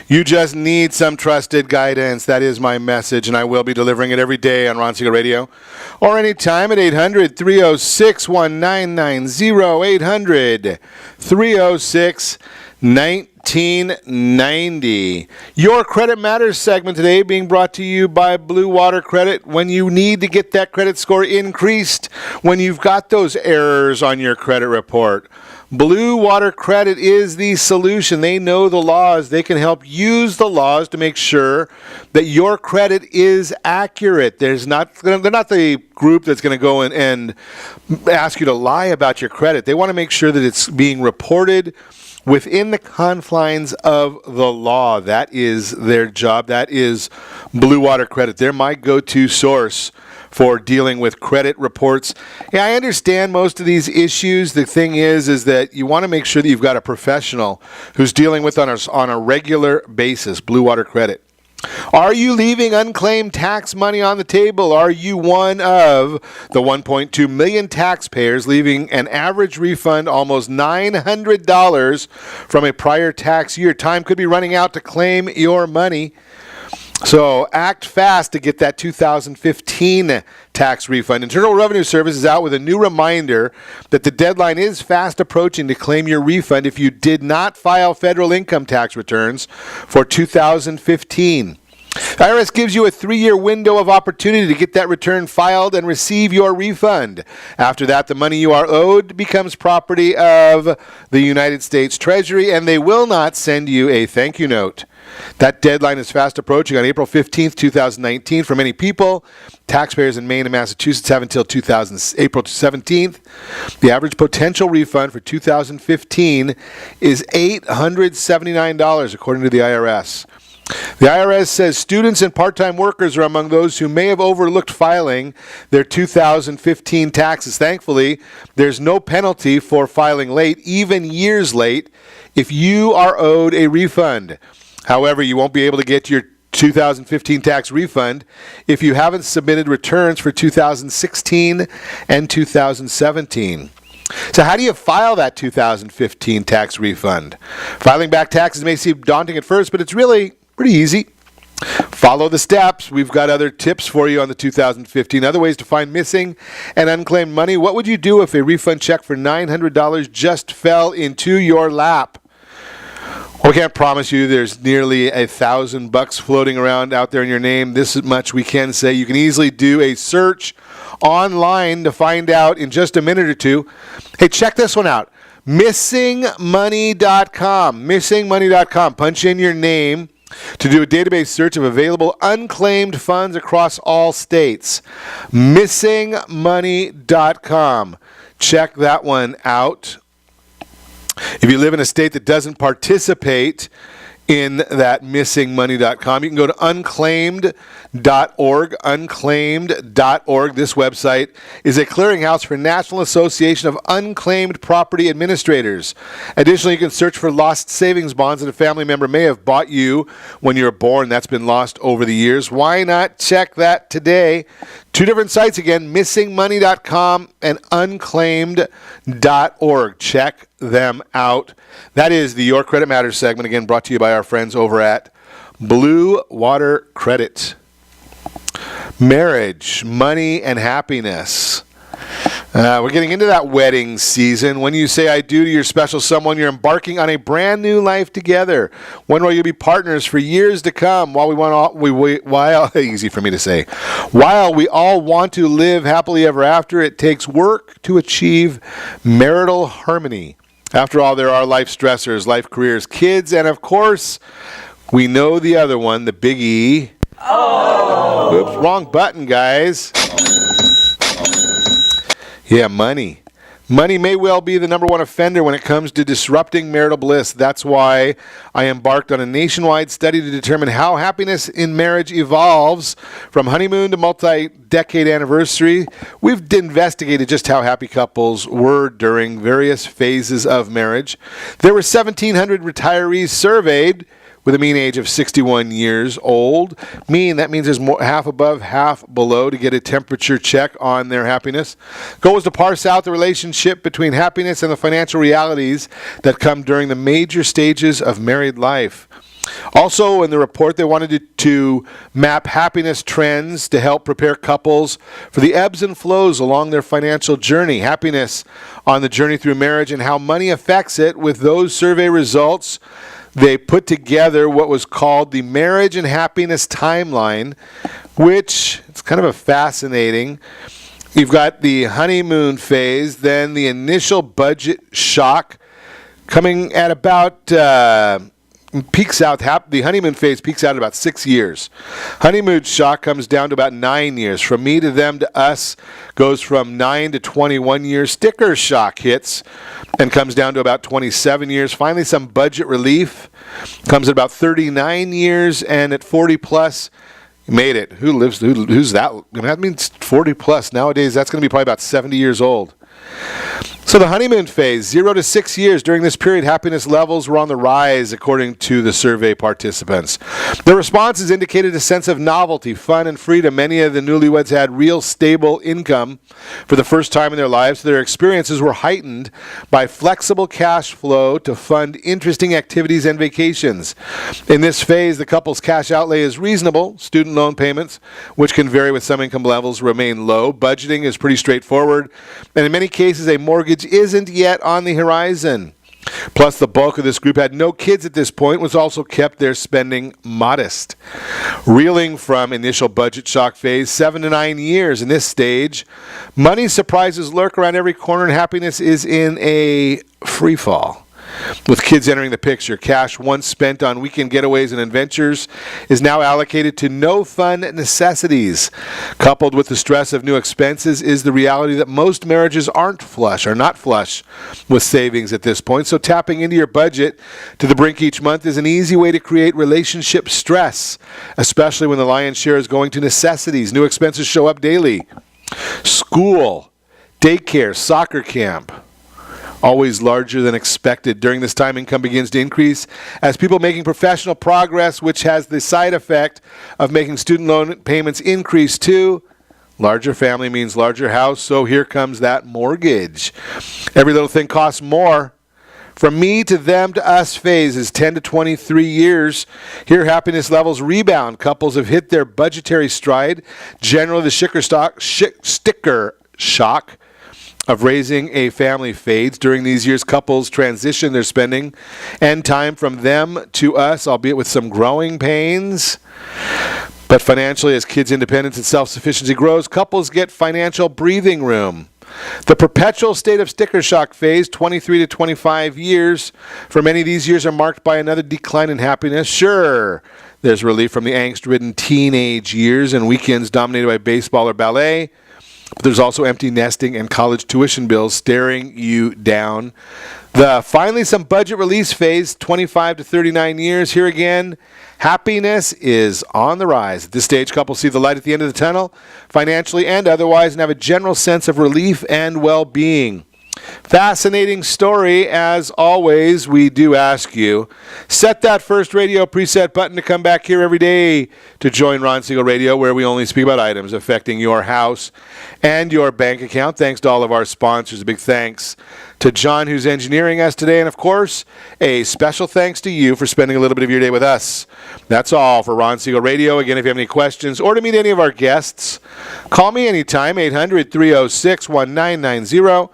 You just need some trusted guidance. That is my message, and I will be delivering it every day on Ron Siegel Radio or anytime at 800-306-1990, 800-306-1990. Your Credit Matters segment today being brought to you by Blue Water Credit. When you need to get that credit score increased, when you've got those errors on your credit report, Blue Water Credit is the solution. They know the laws. They can help use the laws to make sure that your credit is accurate. They're not the group that's going to go and ask you to lie about your credit. They want to make sure that it's being reported within the confines of the law. That is their job. That is Blue Water Credit. They're my go-to source for dealing with credit reports. Yeah, I understand most of these issues. The thing is that you want to make sure that you've got a professional who's dealing with on a regular basis. Blue Water Credit. Are you leaving unclaimed tax money on the table? Are you one of the 1.2 million taxpayers leaving an average refund almost $900 from a prior tax year? Time could be running out to claim your money. So act fast to get that 2015 tax refund. Internal Revenue Service is out with a new reminder that the deadline is fast approaching to claim your refund if you did not file federal income tax returns for 2015. The IRS gives you a 3-year window of opportunity to get that return filed and receive your refund. After that, the money you are owed becomes property of the United States Treasury, and they will not send you a thank you note. That deadline is fast approaching on April 15th, 2019. For many people, taxpayers in Maine and Massachusetts have until April 17th. The average potential refund for 2015 is $879, according to the IRS. The IRS says students and part-time workers are among those who may have overlooked filing their 2015 taxes. Thankfully, there's no penalty for filing late, even years late, if you are owed a refund. However, you won't be able to get your 2015 tax refund if you haven't submitted returns for 2016 and 2017. So how do you file that 2015 tax refund? Filing back taxes may seem daunting at first, but it's really pretty easy. Follow the steps. We've got other tips for you on the 2015. Other ways to find missing and unclaimed money. What would you do if a refund check for $900 just fell into your lap? We can't promise you there's nearly $1,000 floating around out there in your name. This much we can say. You can easily do a search online to find out in just a minute or two. Hey, check this one out. Missingmoney.com. Missingmoney.com. Punch in your name to do a database search of available unclaimed funds across all states. Missingmoney.com. Check that one out. If you live in a state that doesn't participate in that missingmoney.com, you can go to unclaimed.org. Unclaimed.org. This website is a clearinghouse for National Association of Unclaimed Property Administrators. Additionally, you can search for lost savings bonds that a family member may have bought you when you were born. That's been lost over the years. Why not check that today? Two different sites again, missingmoney.com and unclaimed.org. Check them out. That is the Your Credit Matters segment, again brought to you by our friends over at Blue Water Credit. Marriage, money, and happiness. We're getting into that wedding season. When you say I do to your special someone, you're embarking on a brand new life together. One where you'll be partners for years to come. While easy for me to say. While we all want to live happily ever after, it takes work to achieve marital harmony. After all, there are life stressors, life careers, kids, and of course, we know the other one, the big E. Oh! Oops, wrong button, guys. Yeah, money. Money may well be the number one offender when it comes to disrupting marital bliss. That's why I embarked on a nationwide study to determine how happiness in marriage evolves from honeymoon to multi-decade anniversary. We've investigated just how happy couples were during various phases of marriage. There were 1,700 retirees surveyed with a mean age of 61 years old. That means there's half above, half below to get a temperature check on their happiness. Goal was to parse out the relationship between happiness and the financial realities that come during the major stages of married life. Also, in the report, they wanted to map happiness trends to help prepare couples for the ebbs and flows along their financial journey. Happiness on the journey through marriage and how money affects it. With those survey results, they put together what was called the Marriage and Happiness Timeline, which is kind of a fascinating. You've got the honeymoon phase, then the initial budget shock coming at about, the honeymoon phase peaks out at about 6 years. Honeymoon shock comes down to about 9 years. From me to them to us goes from 9 to 21 years. Sticker shock hits and comes down to about 27 years. Finally, some budget relief comes at about 39 years, and at 40 plus, you made it. Who's that? That means 40 plus. Nowadays, that's going to be probably about 70 years old. So the honeymoon phase, 0 to 6 years. During this period, happiness levels were on the rise, according to the survey participants. The responses indicated a sense of novelty, fun, and freedom. Many of the newlyweds had real stable income for the first time in their lives. Their experiences were heightened by flexible cash flow to fund interesting activities and vacations. In this phase, the couple's cash outlay is reasonable. Student loan payments, which can vary with some income levels, remain low. Budgeting is pretty straightforward. And in many cases, a mortgage isn't yet on the horizon. Plus, the bulk of this group had no kids at this point, which also kept their spending modest. Reeling from initial budget shock phase, 7 to 9 years in this stage, money surprises lurk around every corner, and happiness is in a free fall. With kids entering the picture, cash once spent on weekend getaways and adventures is now allocated to no fun necessities. Coupled with the stress of new expenses is the reality that most marriages are not flush with savings at this point. So tapping into your budget to the brink each month is an easy way to create relationship stress, especially when the lion's share is going to necessities. New expenses show up daily. School, daycare, soccer camp, always larger than expected. During this time, income begins to increase as people making professional progress, which has the side effect of making student loan payments increase too. Larger family means larger house, so here comes that mortgage. Every little thing costs more. From me to them to us phase is 10 to 23 years. Here, happiness levels rebound. Couples have hit their budgetary stride. Generally, the sticker shock of raising a family fades. During these years, couples transition their spending and time from them to us, albeit with some growing pains. But financially, as kids' independence and self-sufficiency grows, couples get financial breathing room. The perpetual state of sticker shock phase, 23 to 25 years. For many, these years are marked by another decline in happiness. Sure, there's relief from the angst-ridden teenage years and weekends dominated by baseball or ballet. But there's also empty nesting and college tuition bills staring you down. The finally some budget release phase, 25 to 39 years. Here again, happiness is on the rise. At this stage, couples see the light at the end of the tunnel, financially and otherwise, and have a general sense of relief and well-being. Fascinating story. As always, we do ask you, set that first radio preset button to come back here every day to join Ron Siegel Radio, where we only speak about items affecting your house and your bank account. Thanks to all of our sponsors. A big thanks to John, who's engineering us today. And, of course, a special thanks to you for spending a little bit of your day with us. That's all for Ron Siegel Radio. Again, if you have any questions or to meet any of our guests, call me anytime, 800-306-1990.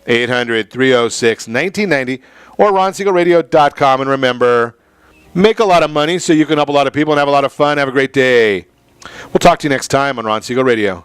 800-306-1990 or ronsiegelradio.com. And remember, make a lot of money so you can help a lot of people and have a lot of fun. Have a great day. We'll talk to you next time on Ron Siegel Radio.